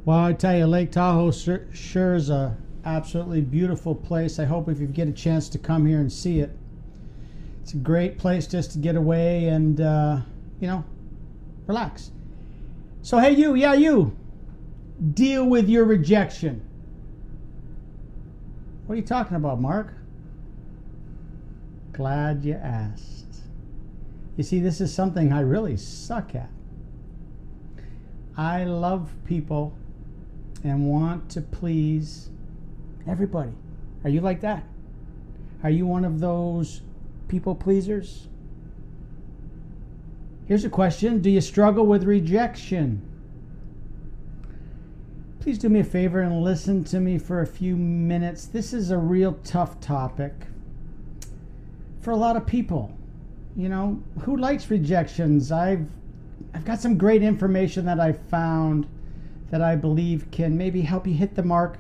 Well, I tell you, Lake Tahoe sure is a absolutely beautiful place. I hope if you get a chance to come here and see it. It's a great place just to get away and, relax. So, hey, you, deal with your rejection. What are you talking about, Mark? Glad you asked. You see, this is something I really suck at. I love people and want to please everybody. Are you like that? Are you one of those people pleasers? Here's a question. Do you struggle with rejection? Please do me a favor and listen to me for a few minutes. This is a real tough topic for a lot of people. You know, who likes rejections? I've got some great information that I found that I believe can maybe help you hit the mark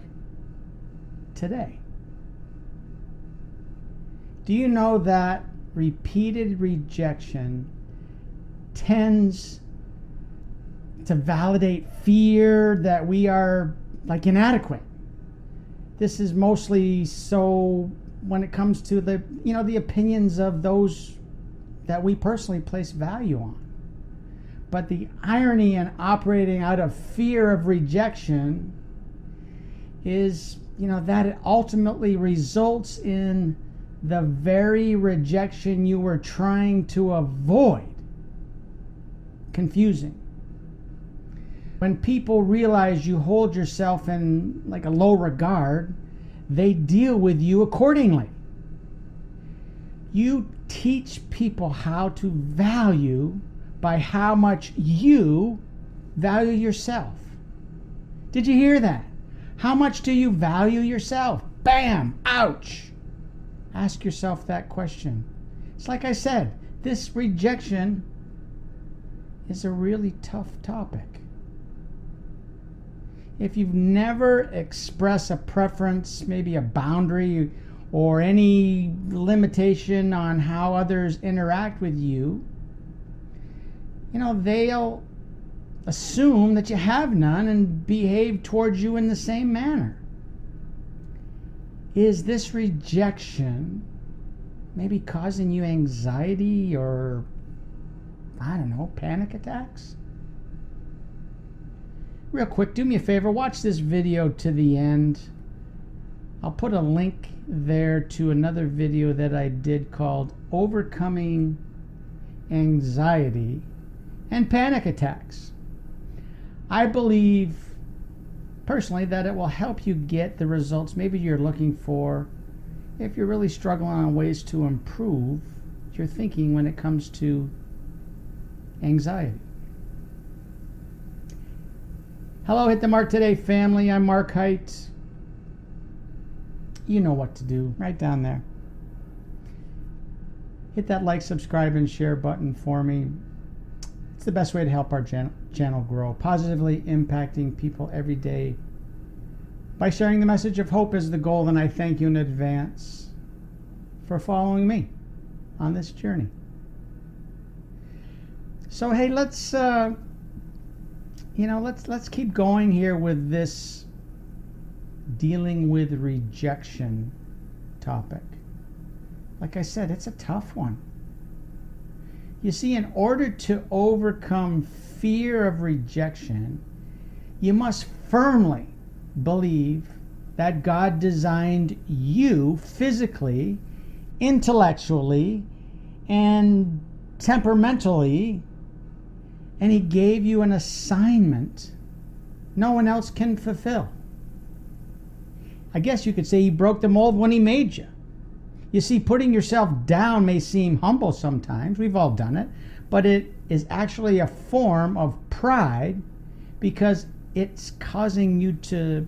today. Do you know that repeated rejection tends to validate fear that we are like inadequate? This is mostly so when it comes to the opinions of those that we personally place value on. But the irony in operating out of fear of rejection is, that it ultimately results in the very rejection you were trying to avoid. Confusing. When people realize you hold yourself in like a low regard, they deal with you accordingly. You teach people how to value by how much you value yourself. Did you hear that? How much do you value yourself? Bam! Ouch! Ask yourself that question. It's like I said, this rejection is a really tough topic. If you've never expressed a preference, maybe a boundary, or any limitation on how others interact with you, they'll assume that you have none and behave towards you in the same manner. Is this rejection maybe causing you anxiety or, panic attacks? Real quick, do me a favor, watch this video to the end. I'll put a link there to another video that I did called Overcoming Anxiety and Panic Attacks. I believe personally that it will help you get the results maybe you're looking for if you're really struggling on ways to improve your thinking when it comes to anxiety. Hello, Hit the Mark Today family. I'm Mark Heidt. You know what to do, right down there. Hit that like, subscribe, and share button for me. It's the best way to help our channel grow, positively impacting people every day by sharing the message of hope is the goal, and I thank you in advance for following me on this journey. So hey, let's keep going here with this dealing with rejection topic. Like I said, it's a tough one. You see, in order to overcome fear of rejection, you must firmly believe that God designed you physically, intellectually, and temperamentally, and He gave you an assignment no one else can fulfill. I guess you could say He broke the mold when He made you. You see, putting yourself down may seem humble sometimes. We've all done it. But it is actually a form of pride because it's causing you to,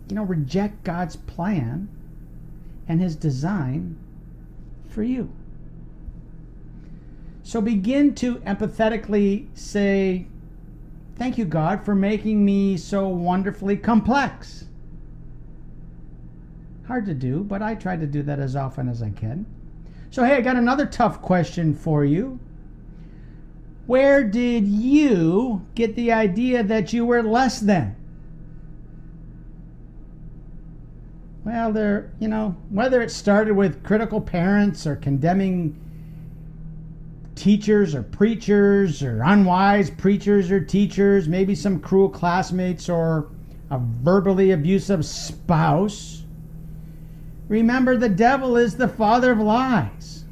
reject God's plan and His design for you. So begin to empathetically say, thank you, God, for making me so wonderfully complex. Hard to do, but I try to do that as often as I can. So hey, I got another tough question for you. Where did you get the idea that you were less than? Well, whether it started with critical parents or condemning teachers or preachers or unwise preachers or teachers, maybe some cruel classmates or a verbally abusive spouse. Remember, the devil is the father of lies.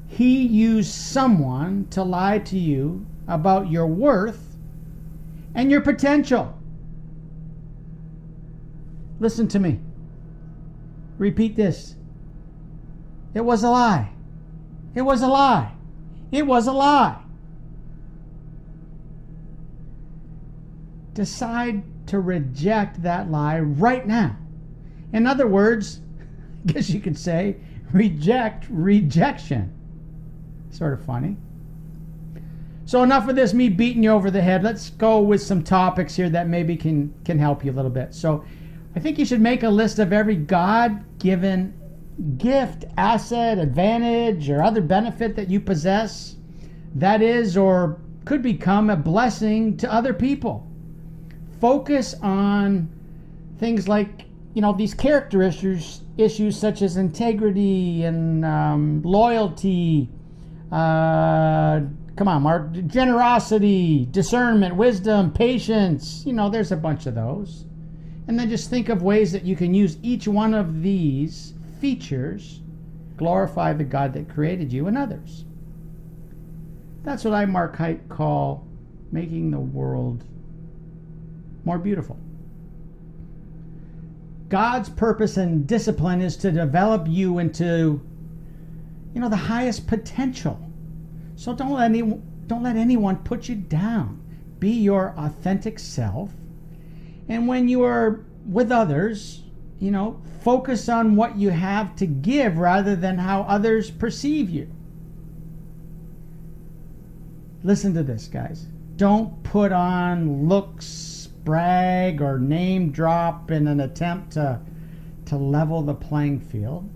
He used someone to lie to you about your worth and your potential. Listen to me. Repeat this. It was a lie. It was a lie. It was a lie. Decide to reject that lie right now. In other words, I guess you could say, reject rejection. Sort of funny. So enough of this, me beating you over the head. Let's go with some topics here that maybe can help you a little bit. So I think you should make a list of every God-given gift, asset, advantage, or other benefit that you possess that is or could become a blessing to other people. Focus on things like, these character issues such as integrity and loyalty, come on, Mark, generosity, discernment, wisdom, patience. There's a bunch of those. And then just think of ways that you can use each one of these features, glorify the God that created you and others. That's what I, Mark Heidt, call making the world more beautiful. God's purpose and discipline is to develop you into, the highest potential. So don't let anyone put you down. Be your authentic self. And when you are with others, focus on what you have to give rather than how others perceive you. Listen to this, guys. Don't put on looks, brag, or name drop in an attempt to level the playing field.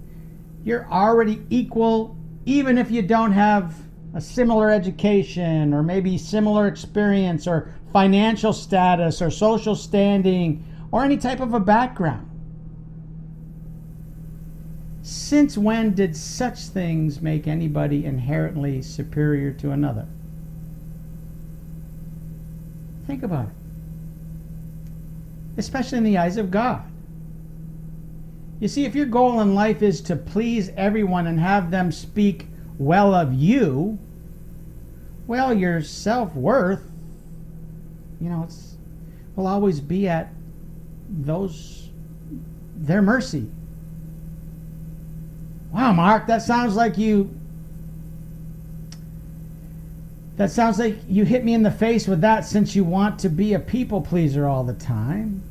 You're already equal, even if you don't have a similar education or maybe similar experience or financial status or social standing or any type of a background. Since when did such things make anybody inherently superior to another? Think about it. Especially in the eyes of God. You see, if your goal in life is to please everyone and have them speak well of you, well, your self-worth, will always be at their mercy. Wow, Mark, that sounds like you hit me in the face with that since you want to be a people pleaser all the time.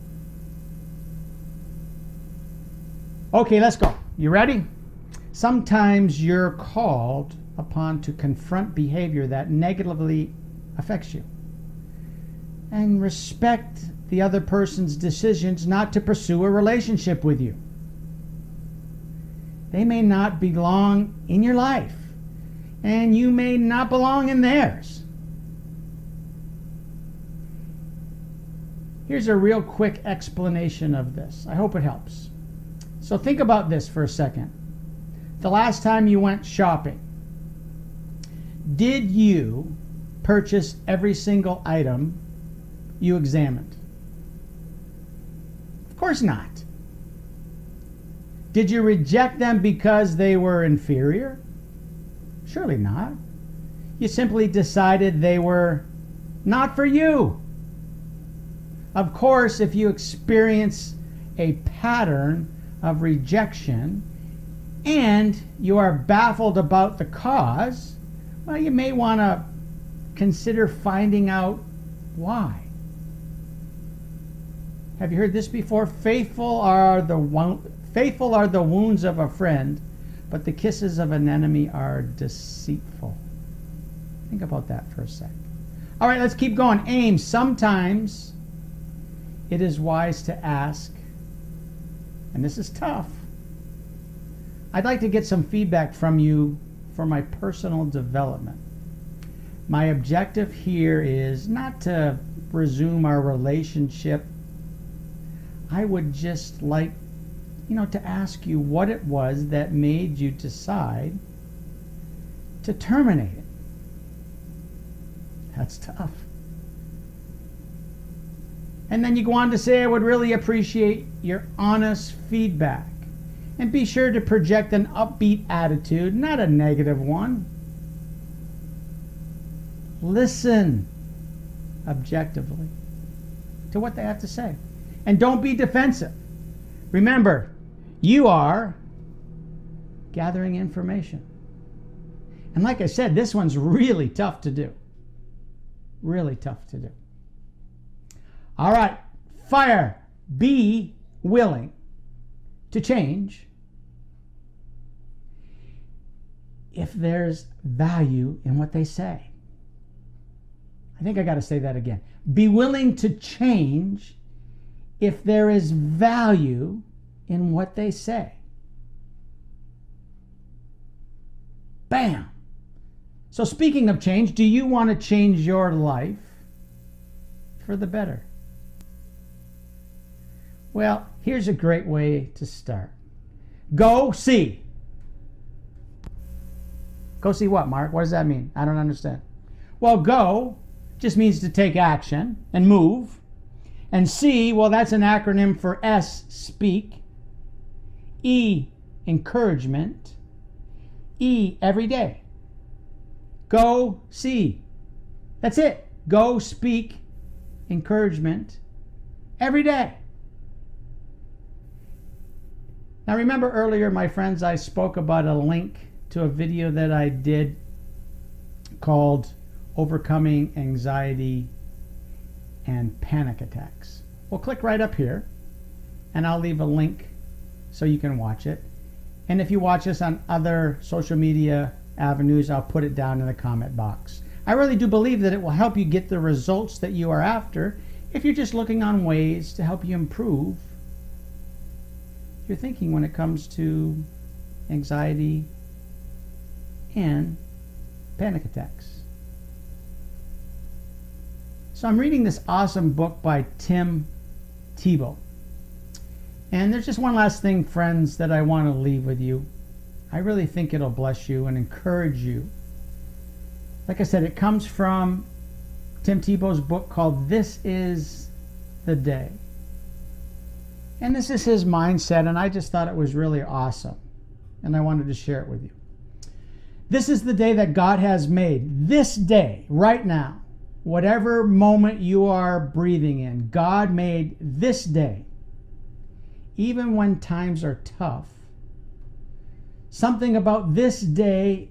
Okay, let's go. You ready? Sometimes you're called upon to confront behavior that negatively affects you. And respect the other person's decisions not to pursue a relationship with you. They may not belong in your life, and you may not belong in theirs. Here's a real quick explanation of this. I hope it helps. So think about this for a second. The last time you went shopping, did you purchase every single item you examined? Of course not. Did you reject them because they were inferior? Surely not. You simply decided they were not for you. Of course, if you experience a pattern of rejection and you are baffled about the cause, well, you may want to consider finding out why. Have you heard this before? Faithful are the wounds of a friend, but the kisses of an enemy are deceitful. Think about that for a sec. All right, let's keep going. Aim. Sometimes it is wise to ask, and this is tough. I'd like to get some feedback from you for my personal development. My objective here is not to resume our relationship. I would just like, to ask you what it was that made you decide to terminate it. That's tough. And then you go on to say, I would really appreciate your honest feedback. And be sure to project an upbeat attitude, not a negative one. Listen objectively to what they have to say. And don't be defensive. Remember, you are gathering information. And like I said, this one's really tough to do. Really tough to do. All right, fire. Be willing to change if there's value in what they say. I think I got to say that again. Be willing to change if there is value in what they say. Bam! So speaking of change, do you want to change your life for the better? Well, here's a great way to start. Go see. Go see what, Mark? What does that mean? I don't understand. Well, go just means to take action and move. And see, well, that's an acronym for S, speak. E, encouragement. E, every day. Go see. That's it. Go speak encouragement every day. Now remember earlier, my friends, I spoke about a link to a video that I did called Overcoming Anxiety and Panic Attacks. Well, click right up here and I'll leave a link so you can watch it. And if you watch this on other social media avenues, I'll put it down in the comment box. I really do believe that it will help you get the results that you are after if you're just looking on ways to help you improve your thinking when it comes to anxiety and panic attacks. So I'm reading this awesome book by Tim Tebow. And there's just one last thing, friends, that I want to leave with you. I really think it'll bless you and encourage you. Like I said, it comes from Tim Tebow's book called This Is the Day. And this is his mindset, and I just thought it was really awesome. And I wanted to share it with you. This is the day that God has made. This day, right now, whatever moment you are breathing in, God made this day. Even when times are tough, something about this day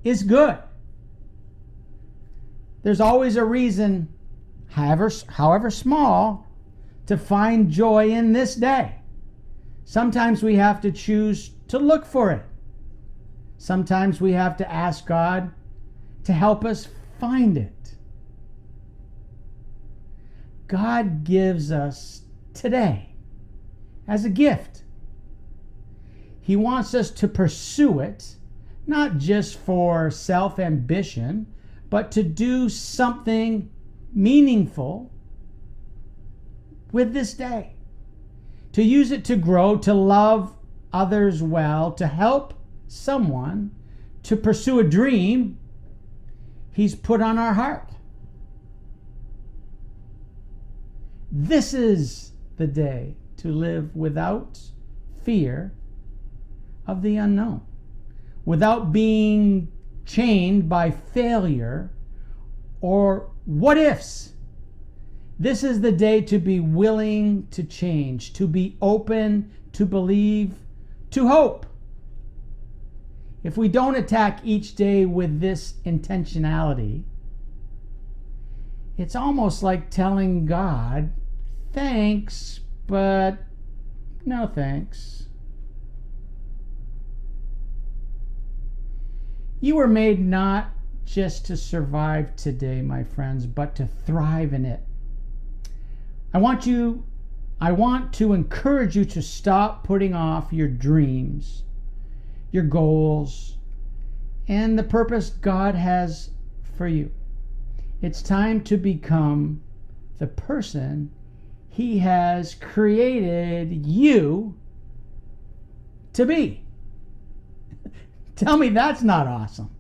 is good. There's always a reason, however small, to find joy in this day. Sometimes we have to choose to look for it. Sometimes we have to ask God to help us find it. God gives us today as a gift. He wants us to pursue it, not just for self-ambition, but to do something meaningful with this day. To use it to grow, to love others well, to help someone, to pursue a dream He's put on our heart. This is the day to live without fear of the unknown, without being chained by failure or what ifs. This is the day to be willing to change, to be open, to believe, to hope. If we don't attack each day with this intentionality, it's almost like telling God, thanks, but no thanks. You were made not just to survive today, my friends, but to thrive in it. I want to encourage you to stop putting off your dreams, your goals, and the purpose God has for you. It's time to become the person He has created you to be. Tell me that's not awesome.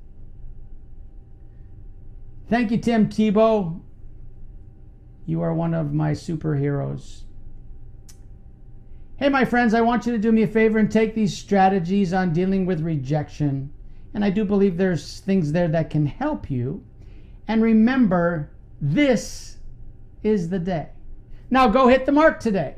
Thank you, Tim Tebow. You are one of my superheroes. Hey, my friends, I want you to do me a favor and take these strategies on dealing with rejection. And I do believe there's things there that can help you. And remember, this is the day. Now go hit the mark today.